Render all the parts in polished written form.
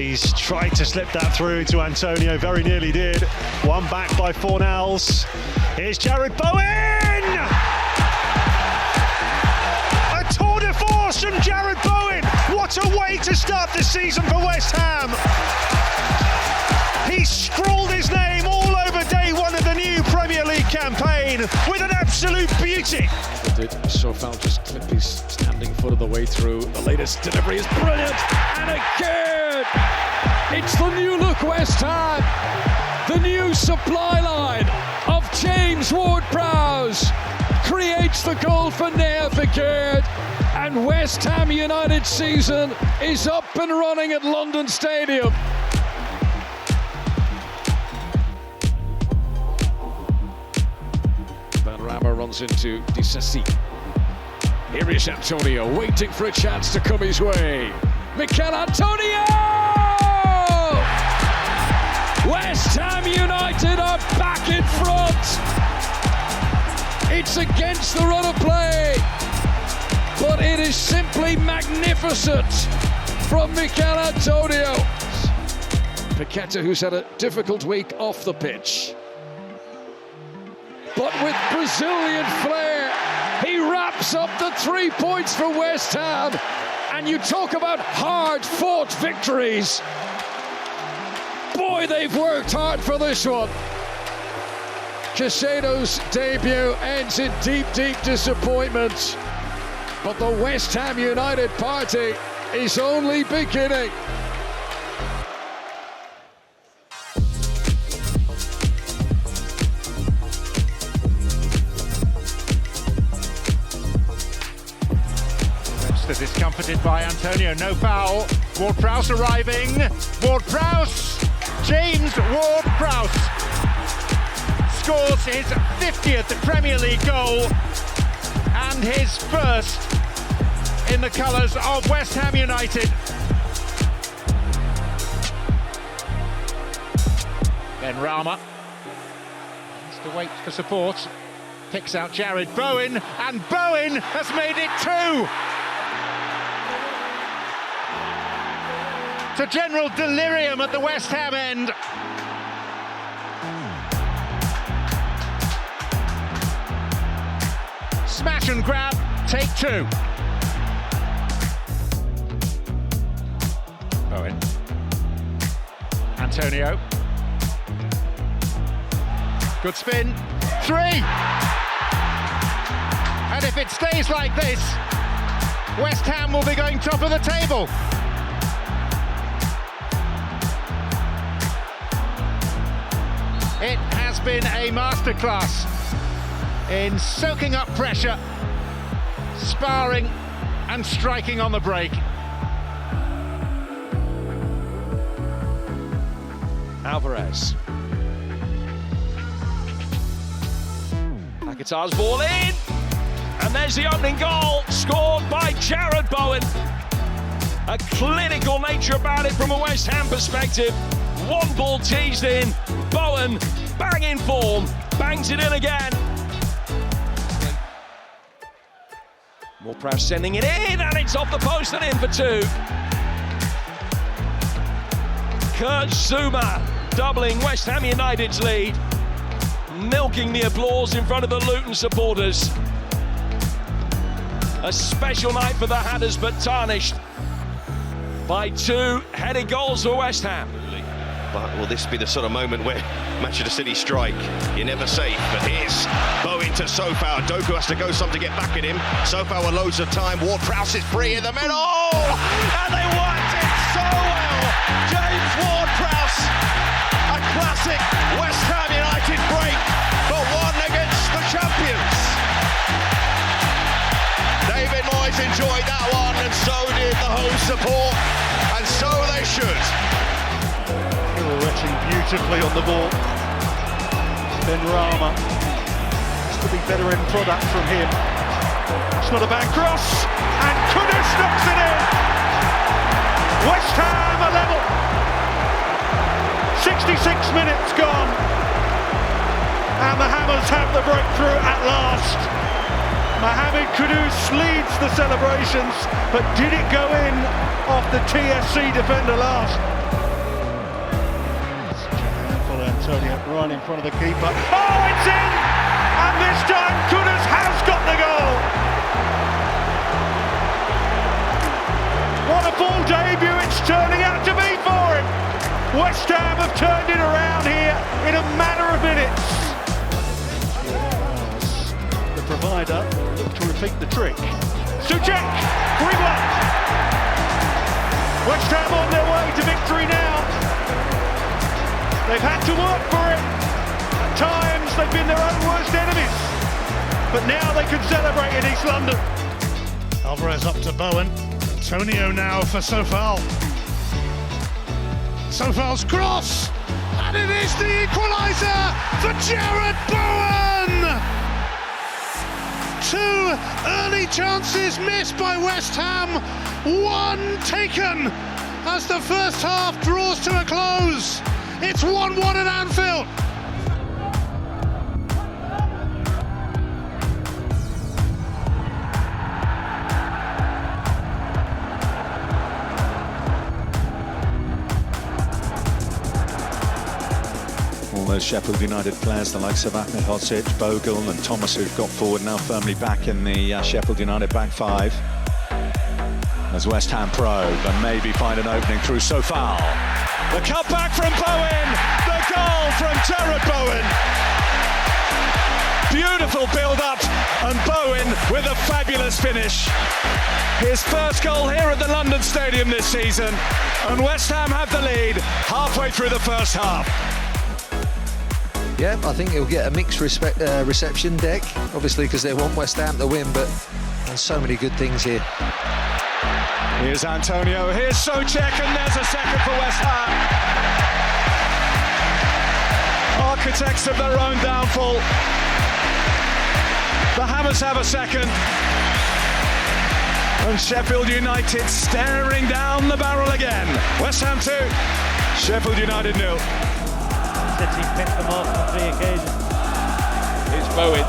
He's tried to slip that through to Antonio, very nearly did. One back by Fornals. Here's Jared Bowen! A tour de force from Jared Bowen! What a way to start the season for West Ham! He scrawled his name all over day one of the new Premier League campaign with an absolute beauty. Sofal just clipped his standing foot of the way through. The latest delivery is brilliant, and again, it's the new look West Ham. The new supply line of James Ward-Prowse creates the goal for Nea Fikir, and West Ham United's season is up and running at London Stadium. Rama runs into Disasi. Here is Antonio, waiting for a chance to come his way. Mikel Antonio! West Ham United are back in front. It's against the run of play, but it is simply magnificent from Mikel Antonio. Paqueta, who's had a difficult week off the pitch, but with Brazilian flair, he wraps up the 3 points for West Ham. And you talk about hard-fought victories. Boy, they've worked hard for this one. Caicedo's debut ends in deep, deep disappointment. But the West Ham United party is only beginning. Discomforted by Antonio, no foul. Ward-Prowse arriving. Ward-Prowse, James Ward-Prowse scores his 50th Premier League goal and his first in the colours of West Ham United. Then Rama has to wait for support. Picks out Jared Bowen, and Bowen has made it 2. To general delirium at the West Ham end. Smash and grab, take 2. Bowen. Antonio. Good spin. 3! And if it stays like this, West Ham will be going top of the table. It has been a masterclass in soaking up pressure, sparring and striking on the break. Alvarez. Paqueta's ball in, and there's the opening goal, scored by Jared Bowen. A clinical nature about it from a West Ham perspective. One ball teased in, Bowen, bang in form, bangs it in again. Ward-Prowse sending it in, and it's off the post and in for 2. Kurt Zouma doubling West Ham United's lead, milking the applause in front of the Luton supporters. A special night for the Hatters, but tarnished by 2 headed goals for West Ham. But will this be the sort of moment where Manchester City strike? You're never safe, but here's Bowen to Sofal. Doku has to go some to get back at him. Sofal with loads of time. Ward-Prowse is free in the middle! And they worked it so well! James Ward-Prowse! A classic West Ham United break, but one against the champions. David Moyes enjoyed that one, and so did the home support, and so they should. Retching beautifully on the ball. Then Rama. Has to be better in product from him. It's not a bad cross, and Kudus knocks it in. West Ham are level. 66 minutes gone, and the Hammers have the breakthrough at last. Mohamed Kudus leads the celebrations, but did it go in off the TSC defender last? Antonio right in front of the keeper. Oh, it's in! And this time Kudus has got the goal! What a full debut it's turning out to be for him! West Ham have turned it around here in a matter of minutes. The provider looked to repeat the trick. Suchek, 3-1. West Ham on their way to victory now. They've had to work for it. At times they've been their own worst enemies. But now they can celebrate in East London. Alvarez up to Bowen. Antonio now for Sofal. Sofal's cross! And it is the equaliser for Jared Bowen! 2 early chances missed by West Ham, 1 taken as the first half draws to a close. It's 1-1 at Anfield. All those Sheffield United players, the likes of Ahmed Hodzic, Bogle and Thomas, who've got forward, now firmly back in the Sheffield United back five. As West Ham probe and maybe find an opening through Sofal. The cutback from Bowen, the goal from Jared Bowen. Beautiful build-up, and Bowen with a fabulous finish. His first goal here at the London Stadium this season, and West Ham have the lead halfway through the first half. Yeah, I think he'll get a mixed reception, Deck, obviously because they want West Ham to win, but there's so many good things here. Here's Antonio, here's Souček, and there's a second for West Ham. Architects of their own downfall. The Hammers have a second. And Sheffield United staring down the barrel again. West Ham 2, Sheffield United 0. City picked them off on 3 occasions. Here's Bowen.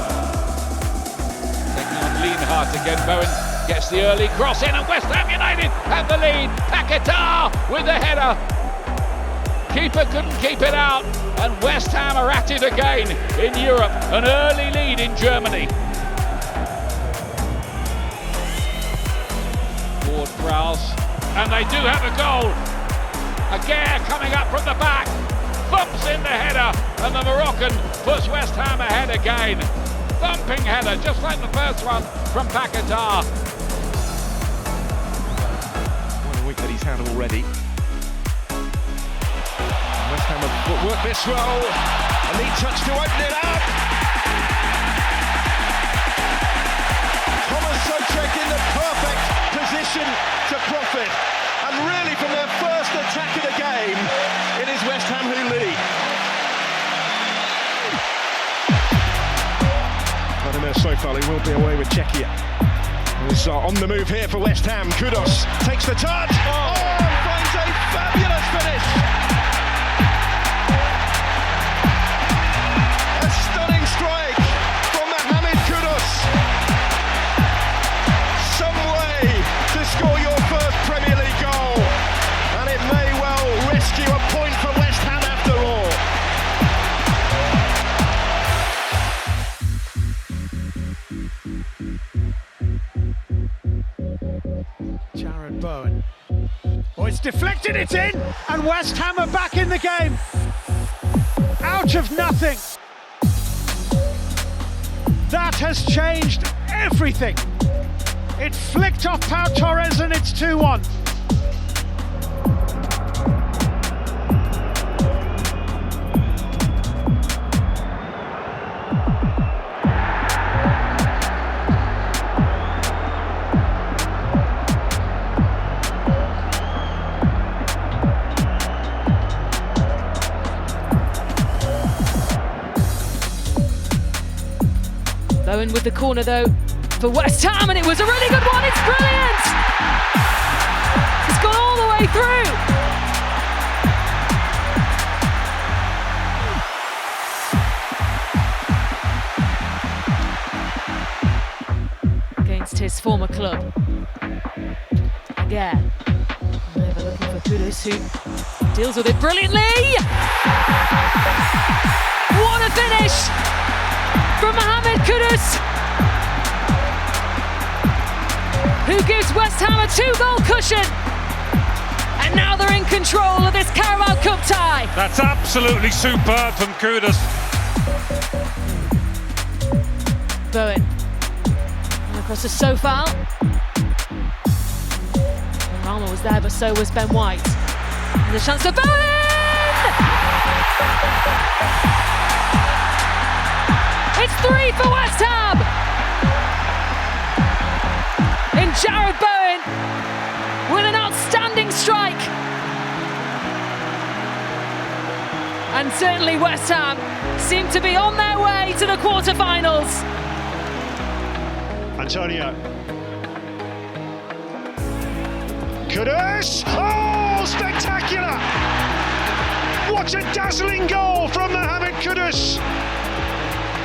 Taking on Lienhart again. Bowen gets the early cross in, and West Ham United have the lead. Paquetá with the header. Keeper couldn't keep it out, and West Ham are at it again in Europe. An early lead in Germany. Ward-Prowse, and they do have a goal. Aguirre coming up from the back. Bumps in the header, and the Moroccan puts West Ham ahead again. Thumping header, just like the first one from Paquetá. What a week that he's had already. West Ham have worked this well. A neat touch to open it up. Thomas Souček in the perfect position to profit. And really from their first attack of the game, it is West Ham who lead. Vladimir Sofal, who will be away with Czechia. Is on the move here for West Ham. Kudus takes the touch. Oh, finds a fabulous finish. A stunning strike from Mohamed Kudus. Some way to score your first Premier League goal, and it may well rescue a point for West Ham after all. Jared Bowen. Oh, it's deflected, it's in, and West Ham are back in the game. Out of nothing. That has changed everything. It flicked off Pau Torres and it's 2-1. Bowen with the corner though for West Ham, and it was a really good one. It's brilliant. It's gone all the way through. Against his former club. Again, they were looking for Kudus, who Deals with it brilliantly. What a finish from Mohamed Kudus, who gives West Ham a 2-goal cushion. And now they're in control of this Carabao Cup tie. That's absolutely superb from Kudus. Bowen. And across the Sofal. Rama was there, but so was Ben White. And a chance for Bowen! It's 3 for West Ham! In Jared Bowen with an outstanding strike. And certainly West Ham seem to be on their way to the quarterfinals. Antonio. Kudus! Oh, spectacular! What a dazzling goal from Mohamed Kudus!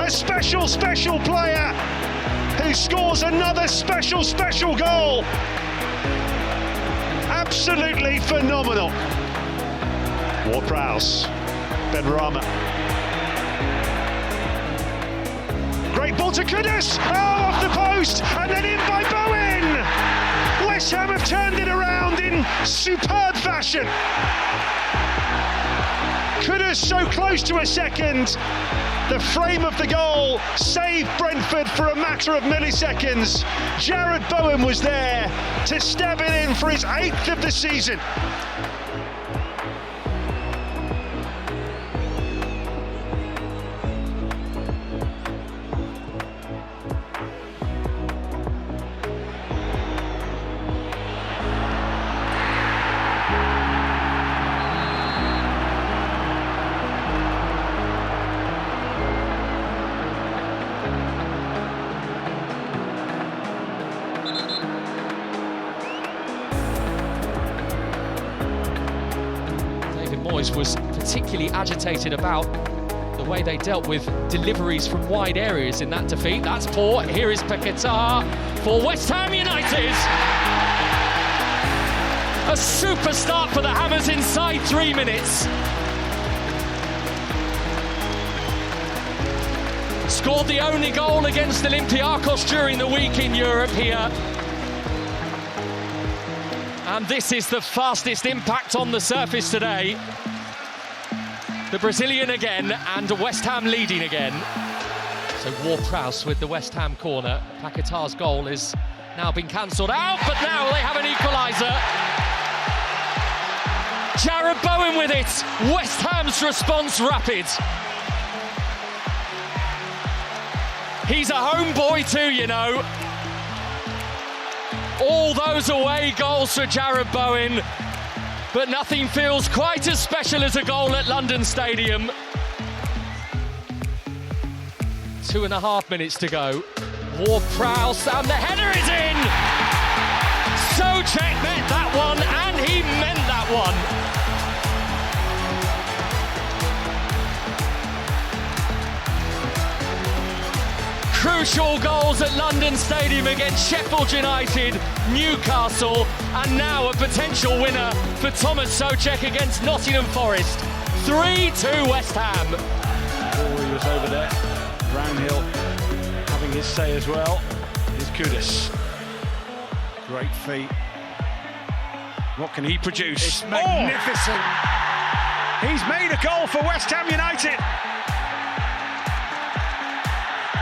A special, special player who scores another special, special goal. Absolutely phenomenal. Ward-Prowse, Ben Rama. Great ball to Kudus. Oh, off the post, and then in by Bowen. West Ham have turned it around in superb fashion. Kudus so close to a second. The frame of the goal saved Brentford for a matter of milliseconds. Jared Bowen was there to stab it in for his 8th of the season. Was particularly agitated about the way they dealt with deliveries from wide areas in that defeat. That's poor. Here is Paquetá for West Ham United. A super start for the Hammers inside 3 minutes. Scored the only goal against Olympiacos during the week in Europe here. And this is the fastest impact on the surface today. The Brazilian again, and West Ham leading again. So Ward-Prowse with the West Ham corner. Paquetá's goal has now been cancelled out, but now they have an equaliser. Jared Bowen with it. West Ham's response rapid. He's a homeboy too, you know. All those away goals for Jared Bowen. But nothing feels quite as special as a goal at London Stadium. 2.5 minutes to go. Ward-Prowse, and the header is in! Souček met that one, and he meant that one. Crucial goals at London Stadium against Sheffield United, Newcastle, and now a potential winner for Thomas Souček against Nottingham Forest. 3-2 West Ham. Corey was over there. Brownhill having his say as well. Here's Kudus. Great feet. What can he produce? It's magnificent. He's made a goal for West Ham United.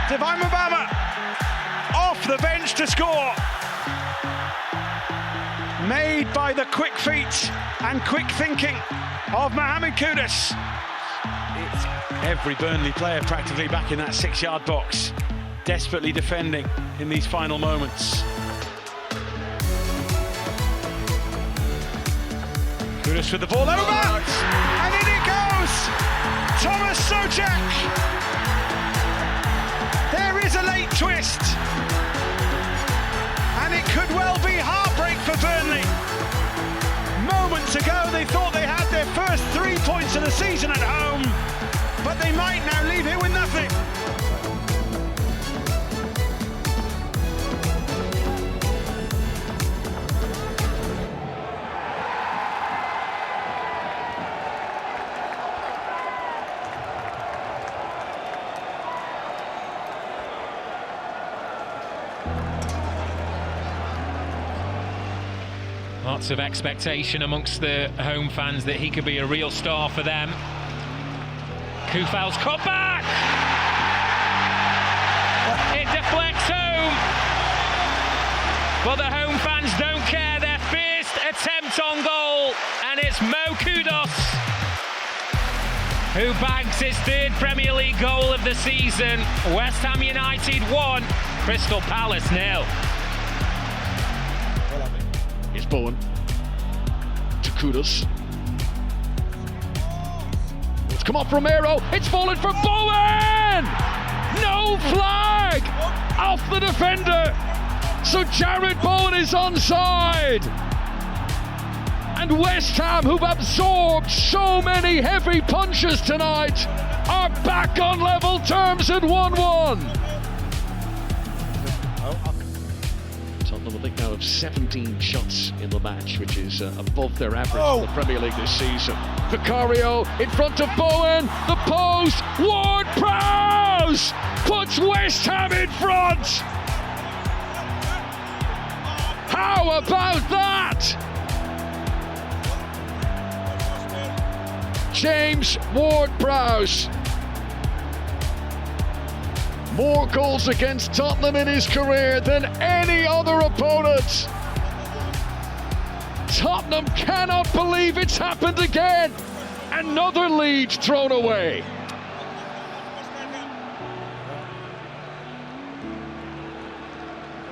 Divine Mabama off the bench to score. Made by the quick feet and quick thinking of Mohamed Kudus. It's every Burnley player practically back in that 6-yard box, desperately defending in these final moments. Kudus with the ball over, and in it goes! Thomas Souček! There is a late twist, and it could well be heartbreak for Burnley. Moments ago they thought they had their first 3 points of the season at home, but they might now leave here with nothing. Lots of expectation amongst the home fans that he could be a real star for them. Kufal's cut back! It deflects home! But the home fans don't care. Their first attempt on goal, and it's Mo Kudus who bags his third Premier League goal of the season. West Ham United 1, Crystal Palace 0. It's Bowen to Kudus. It's come off Romero. It's fallen for Bowen! No flag! Off the defender. So Jared Bowen is onside. And West Ham, who've absorbed so many heavy punches tonight, are back on level terms at 1-1. Tottenham, I think, now have 17 shots in the match, which is above their average in the Premier League this season. Vicario in front of Bowen, the post, Ward-Prowse puts West Ham in front. How about that? James Ward-Prowse. More goals against Tottenham in his career than any other opponent. Tottenham cannot believe it's happened again. Another lead thrown away.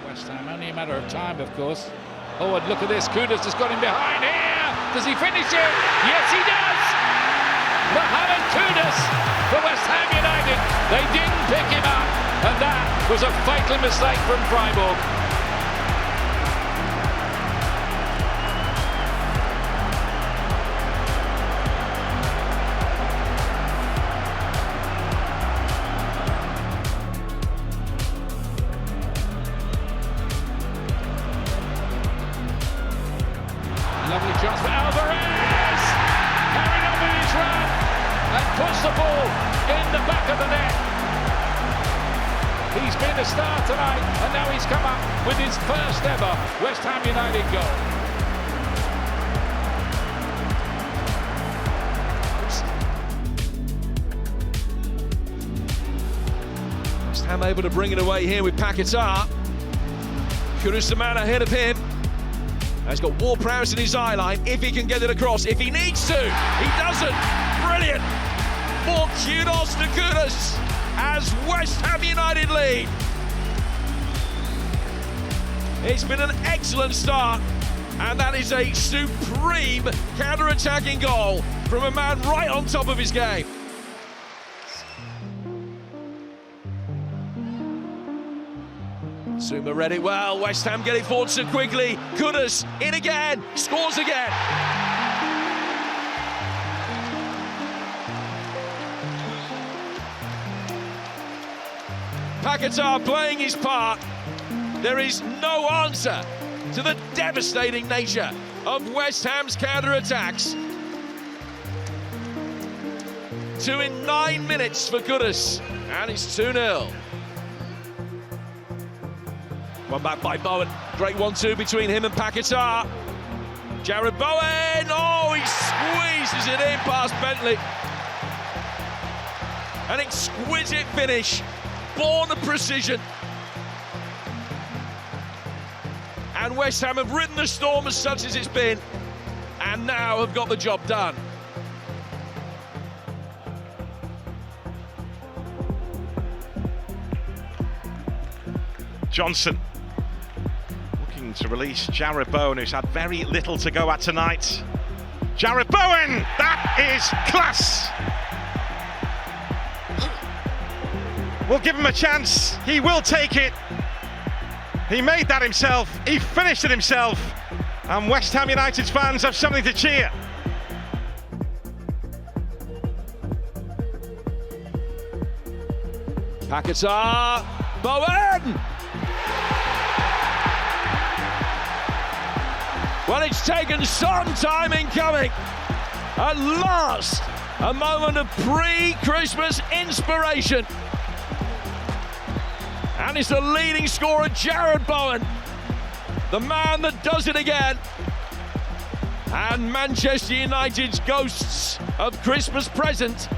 West Ham, only a matter of time, of course. Oh, and look at this. Kudus has got him behind here. Does he finish it? Yes, he does. Mohamed Kudus for West Ham United. They didn't pick him up, and that was a fatal mistake from Freiburg. Lovely chance for Alvarez! Carried on with his run and puts the ball in the back of the net. He's been a star tonight, and now he's come up with his first ever West Ham United goal. West Ham able to bring it away here with Paquetá. Kudus the man ahead of him. He's got Ward-Prowse in his eye line, if he can get it across, if he needs to. He doesn't. Brilliant. For kudos to Kudus as West Ham United lead. It's been an excellent start, and that is a supreme counter-attacking goal from a man right on top of his game. Zuma read it well. West Ham get it forward so quickly. Kudus in again, scores again. Paquetá playing his part. There is no answer to the devastating nature of West Ham's counter-attacks. 2 in 9 minutes for Kudus, and it's 2-0. One back by Bowen. Great 1-2 between him and Paquetá. Jared Bowen. Oh, he squeezes it in past Bentley. An exquisite finish, born of precision. And West Ham have ridden the storm as such as it's been, and now have got the job done. Johnson looking to release Jared Bowen, who's had very little to go at tonight. Jared Bowen, that is class. We'll give him a chance. He will take it. He made that himself. He finished it himself. And West Ham United's fans have something to cheer. Paquetá, Bowen! Well, it's taken some time in coming. At last, a moment of pre-Christmas inspiration. And it's the leading scorer, Jared Bowen, the man that does it again. And Manchester United's ghosts of Christmas present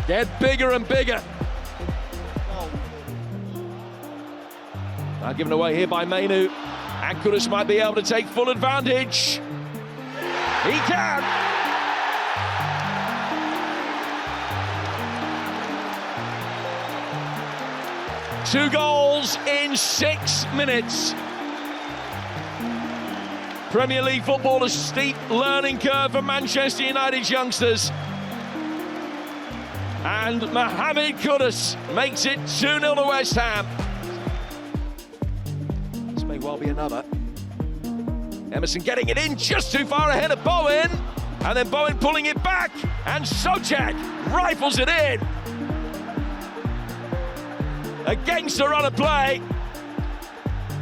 get bigger and bigger. Now given away here by Mainu. And Kudus might be able to take full advantage. He can. Two goals in 6 minutes. Premier League football, a steep learning curve for Manchester United's youngsters. And Mohamed Kudus makes it 2-0 to West Ham. This may well be another. Emerson getting it in just too far ahead of Bowen. And then Bowen pulling it back. And Souček rifles it in. Against the run of play.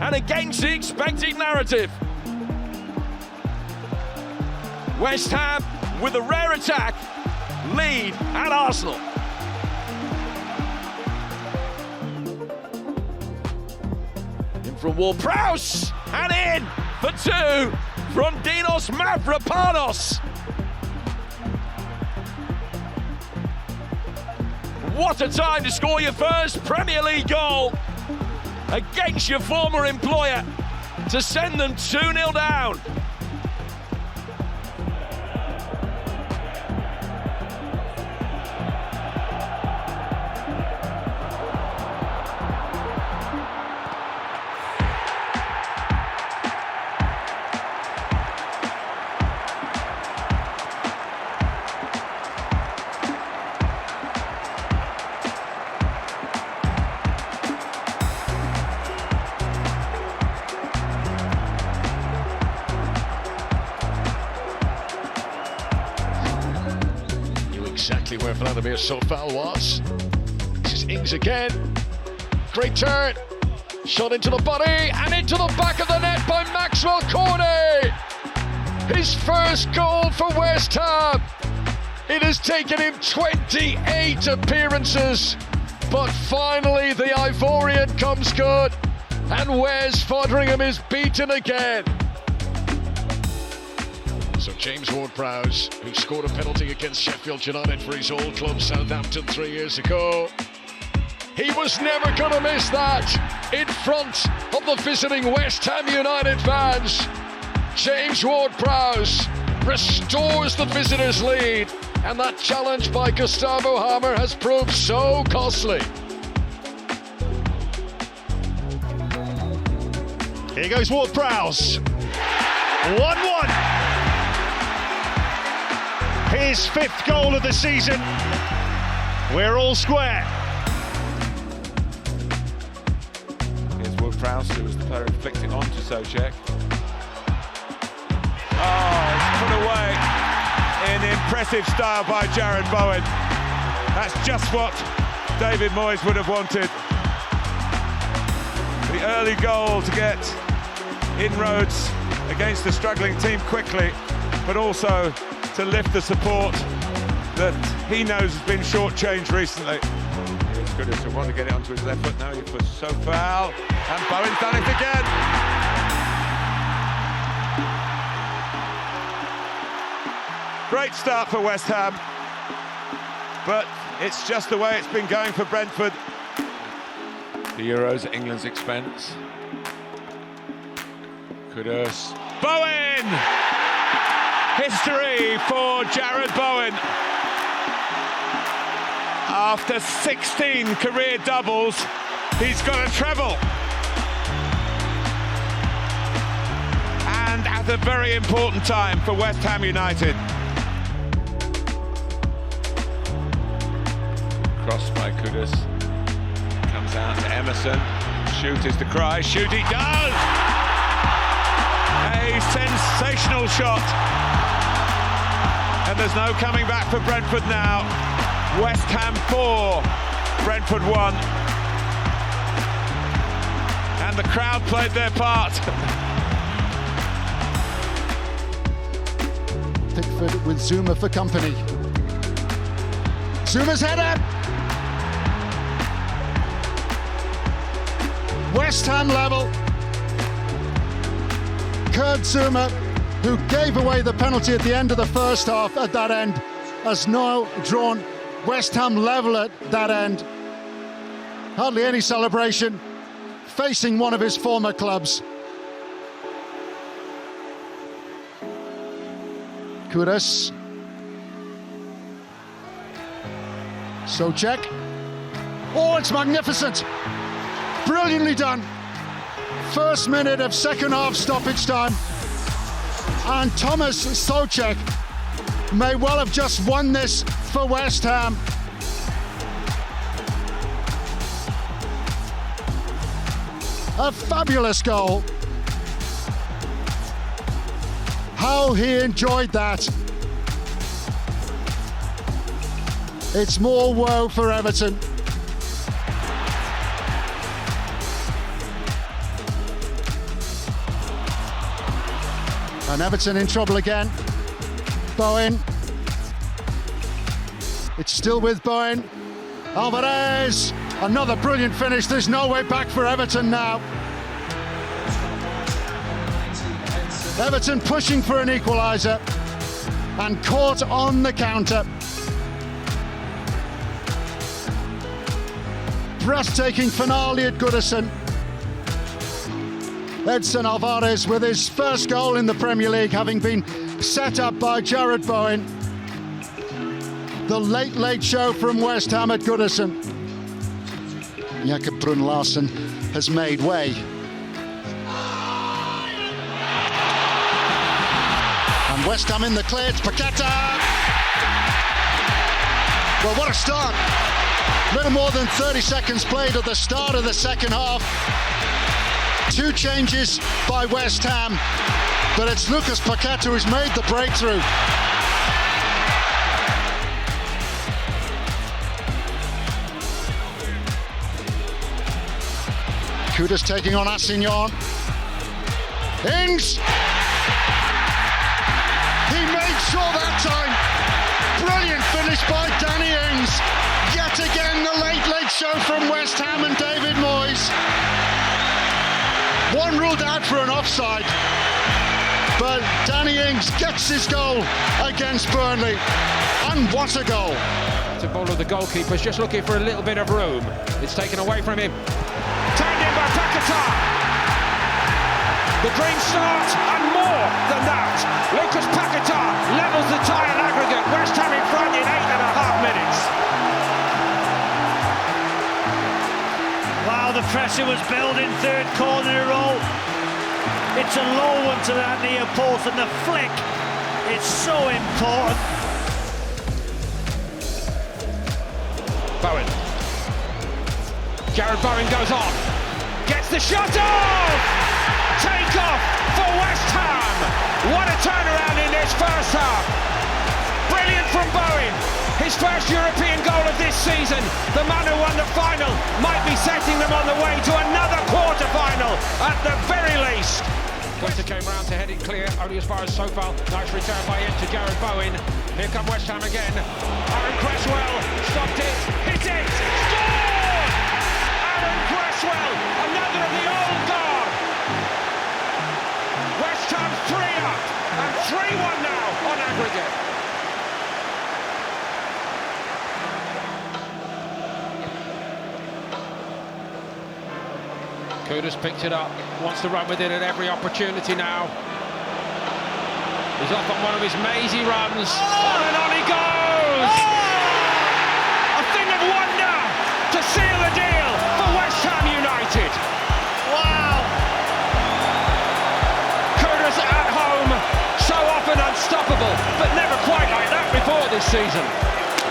And against the expected narrative. West Ham, with a rare attack, lead at Arsenal. In from Ward-Prowse, and in for two from Dinos Mavropanos. What a time to score your first Premier League goal against your former employer to send them 2-0 down. Exactly where Vladimir Sofal was. This is Ings again. Great turn. Shot into the body and into the back of the net by Maxwell Cornet. His first goal for West Ham. It has taken him 28 appearances, but finally the Ivorian comes good, and Wes Foderingham is beaten again. So James Ward-Prowse, who scored a penalty against Sheffield United for his old club Southampton 3 years ago, he was never going to miss that in front of the visiting West Ham United fans. James Ward-Prowse restores the visitors' lead, and that challenge by Gustavo Hammer has proved so costly. Here goes Ward-Prowse. 1-1. His 5th goal of the season. We're all square. Here's Ward-Prowse, who was the player who flicked it on to Souček. Oh, it's put away in impressive style by Jared Bowen. That's just what David Moyes would have wanted. The early goal to get inroads against the struggling team quickly, but also to lift the support that he knows has been shortchanged recently. It's good to want to get it onto his left foot now for Sofal, and Bowen's done it again. Great start for West Ham, but it's just the way it's been going for Brentford. The Euros at England's expense. Kudus. Bowen! History for Jared Bowen. After 16 career doubles, he's got a treble. And at a very important time for West Ham United. Cross by Kudus. Comes out to Emerson. Shoot is the cry. Shoot he does! A sensational shot. And there's no coming back for Brentford now. West Ham 4, Brentford 1. And the crowd played their part. Pickford with Zuma for company. Zuma's header! West Ham level. Kurt Zuma, who gave away the penalty at the end of the first half at that end, has now drawn West Ham level at that end. Hardly any celebration, facing one of his former clubs. Kudus. Souček. Oh, it's magnificent. Brilliantly done. First minute of second half stoppage time. And Thomas Souček may well have just won this for West Ham. A fabulous goal. How he enjoyed that. It's more woe for Everton. And Everton in trouble again. Bowen. It's still with Bowen. Alvarez. Another brilliant finish. There's no way back for Everton now. Everton pushing for an equaliser and caught on the counter. Breathtaking finale at Goodison. Edson Alvarez with his first goal in the Premier League, having been set up by Jared Bowen. The late show from West Ham at Goodison. Jakob Brun Larsen has made way. And West Ham in the clear, it's Paqueta! Well, what a start. Little more than 30 seconds played at the start of the second half. 2 changes by West Ham, but it's Lucas Paqueta who's made the breakthrough. Kudus taking on Assignon. Ings! He made sure that time. Brilliant finish by Danny Ings. Yet again, the late show from West Ham and David Moyes. One ruled out for an offside, but Danny Ings gets his goal against Burnley. And what a goal. The ball of the goalkeeper's just looking for a little bit of room. It's taken away from him. Turned in by Paqueta. The dream starts and more than that. Lucas Paqueta levels the tie and aggregate. West Ham in front in 8.5 minutes. Wow, the pressure was building, third corner in a row. It's a low one to that near post, and the flick, it's so important. Bowen. Jared Bowen goes on. Gets the shot off! Take off for West Ham! What a turnaround in this first half! Brilliant from Bowen! His first European goal of this season. The man who won the final might be setting them on the way to another quarter-final at the very least. Gunter came round to head it clear, only as far as Sofal. Nice return by him to Jared Bowen. Here come West Ham again. Aaron Cresswell stopped it, hit it, scored! Aaron Cresswell, another of the old guard. West Ham 3 up and 3-1 now on aggregate. Kudus picked it up, wants to run with it at every opportunity now. He's off on one of his mazy runs. On and on he goes! A thing of wonder to seal the deal for West Ham United. Wow! Kudus at home, so often unstoppable, but never quite like that before this season.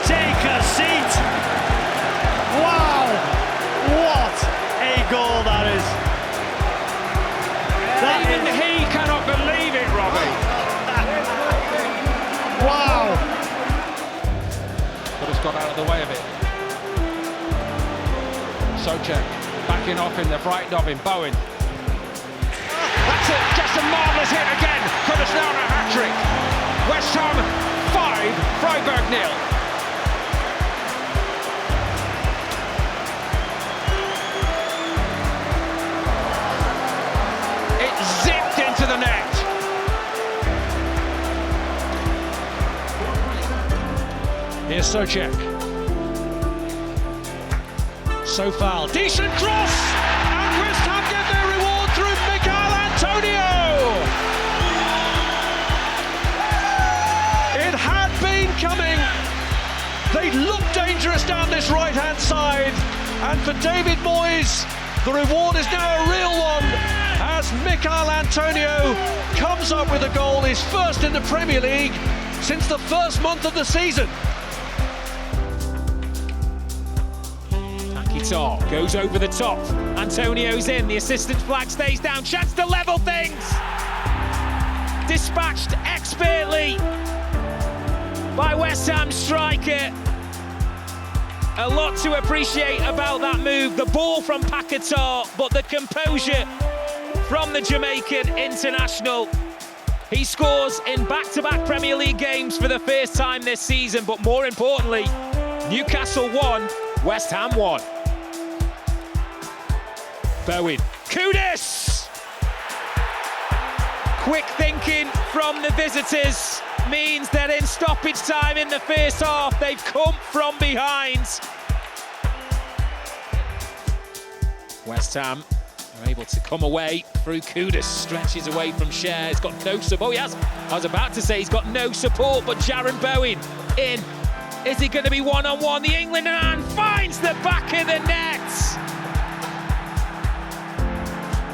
Take a seat! Wow! What a goal that is! Even he cannot believe it, Robbie. Wow! Kudus got out of the way of it. Souček backing off him, they're frightened of him. Bowen. That's it, just a marvellous hit again. Kudus now on a hat-trick. West Ham 5, Freiburg 0. Zipped into the net. Souček. Sofal, decent cross, and West Ham get their reward through Michail Antonio. It had been coming. They looked dangerous down this right-hand side, and for David Moyes, the reward is now a real one, as Michail Antonio comes up with a goal, his first in the Premier League since the first month of the season. Paquetá goes over the top. Antonio's in, the assistant flag stays down, chance to level things. Dispatched expertly by West Ham striker. A lot to appreciate about that move. The ball from Paquetá, but the composure from the Jamaican international. He scores in back-to-back Premier League games for the first time this season, but more importantly, Newcastle won, West Ham won. Bowen, Kudus! Quick thinking from the visitors means that in stoppage time in the first half, they've come from behind. West Ham are able to come away through Kudus, stretches away from Cher, he's got no support. Oh, he has. I was about to say he's got no support, but Jaron Bowen in. Is he going to be one-on-one? The England man finds the back of the net.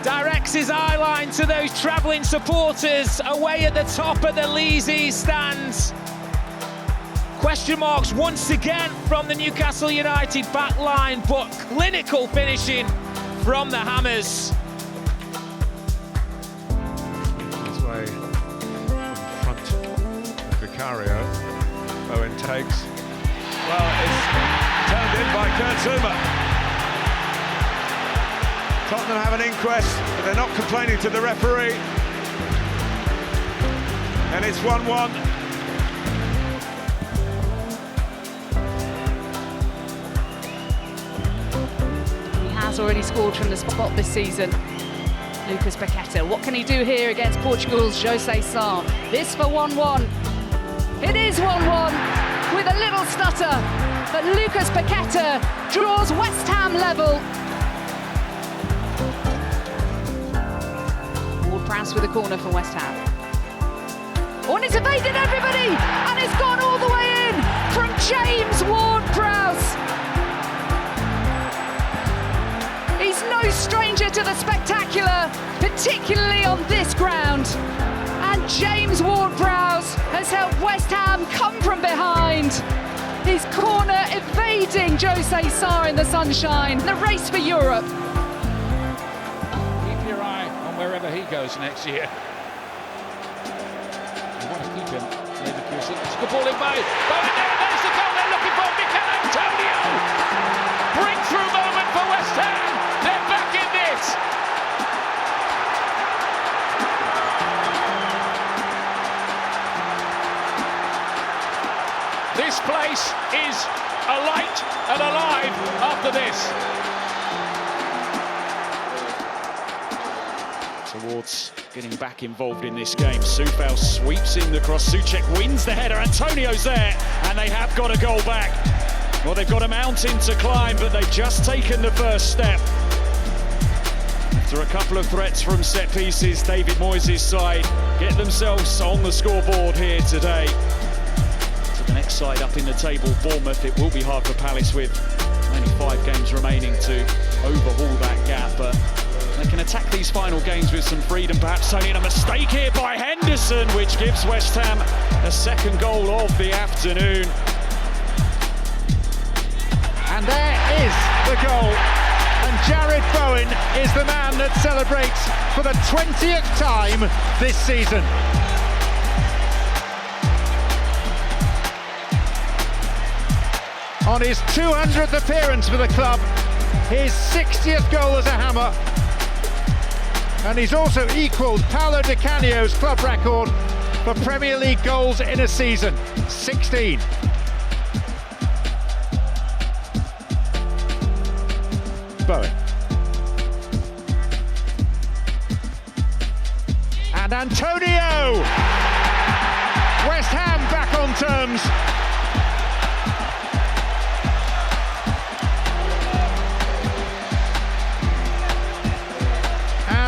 Directs his eye line to those travelling supporters away at the top of the Leasy stands. Question marks once again from the Newcastle United back line, but clinical finishing from the Hammers. His way in front of Vicario. Bowen takes. Well, it's turned in by Kurt Zouma. Tottenham have an inquest, but they're not complaining to the referee. And it's 1-1. He has already scored from the spot this season. Lucas Paquetá. What can he do here against Portugal's José Sá? This for 1-1. It is 1-1 with a little stutter, but Lucas Paquetá draws West Ham level. Ward-Prowse with a corner for West Ham. Oh, and it's evaded everybody, and it's gone all the way in from James Ward-Prowse. He's no stranger to the spectacular, particularly on this ground. And James Ward-Prowse has helped West Ham come from behind. His corner evading José Sá in the sunshine. The race for Europe. Keep your eye on wherever he goes next year. You want to keep him. Leverkusen. It's a good ball in by Bowen. There's the goal they're looking for. Michail Antonio. Breakthrough moment for West Ham. They're back in this. This place is alight and alive after this. Towards getting back involved in this game. Sofal sweeps in the cross. Souček wins the header. Antonio's there, and they have got a goal back. Well, they've got a mountain to climb, but they've just taken the first step. After a couple of threats from set pieces, David Moyes' side get themselves on the scoreboard here today. The next side up in the table, Bournemouth. It will be hard for Palace with only 5 games remaining to overhaul that gap, but they can attack these final games with some freedom. Perhaps only a mistake here by Henderson, which gives West Ham a second goal of the afternoon. And there is the goal, and Jared Bowen is the man that celebrates for the 20th time this season. On his 200th appearance for the club, his 60th goal as a Hammer, and he's also equalled Paolo Di Canio's club record for Premier League goals in a season, 16. Bowen. And Antonio! West Ham back on terms.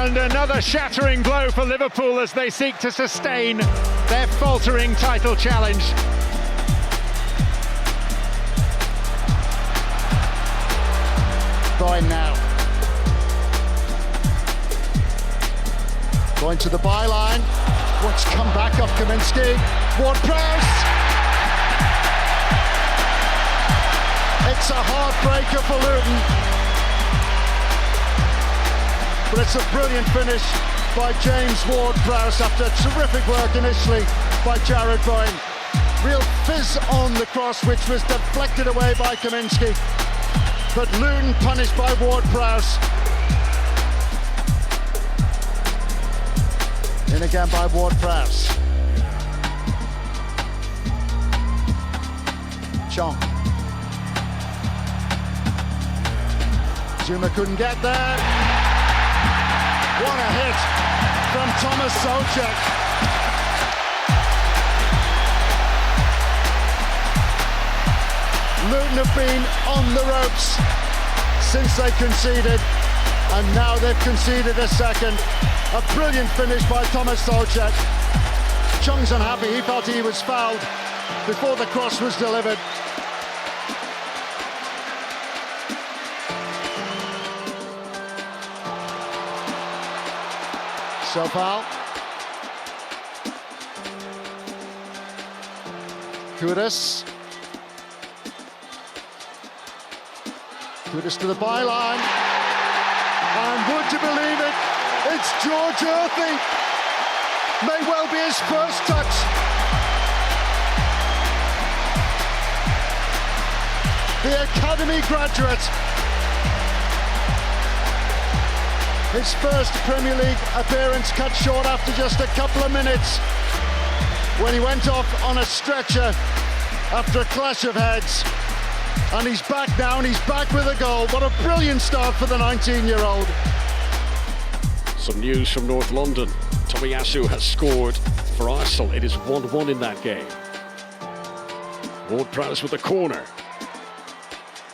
And another shattering blow for Liverpool as they seek to sustain their faltering title challenge. Bowen now. Going to the byline. Wants to come back off Kaminsky. Ward-Prowse. It's a heartbreaker for Luton. But it's a brilliant finish by James Ward-Prowse after terrific work initially by Jared Bowen. Real fizz on the cross, which was deflected away by Kaminsky. But Luton punished by Ward-Prowse. In again by Ward-Prowse. Chong. Zuma couldn't get there. What a hit from Thomas Souček. Luton have been on the ropes since they conceded, and now they've conceded a second. A brilliant finish by Thomas Souček. Chong's unhappy, he felt he was fouled before the cross was delivered. So foul. Kudus. Kudus to the byline. And would you believe it? It's George Earthy. May well be his first touch. The Academy graduate. His first Premier League appearance cut short after just a couple of minutes when he went off on a stretcher after a clash of heads. And he's back now, and he's back with a goal. What a brilliant start for the 19-year-old. Some news from North London. Tomiyasu has scored for Arsenal. It is 1-1 in that game. Ward-Prowse with the corner.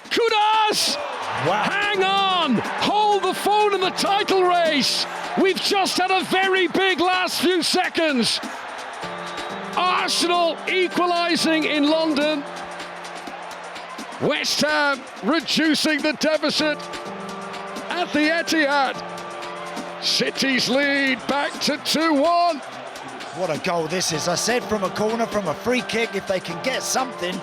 Kudus! Wow. Hang on! Hold the phone in the title race! We've just had a very big last few seconds. Arsenal equalising in London. West Ham reducing the deficit at the Etihad. City's lead back to 2-1. What a goal this is. I said from a corner, from a free kick, if they can get something,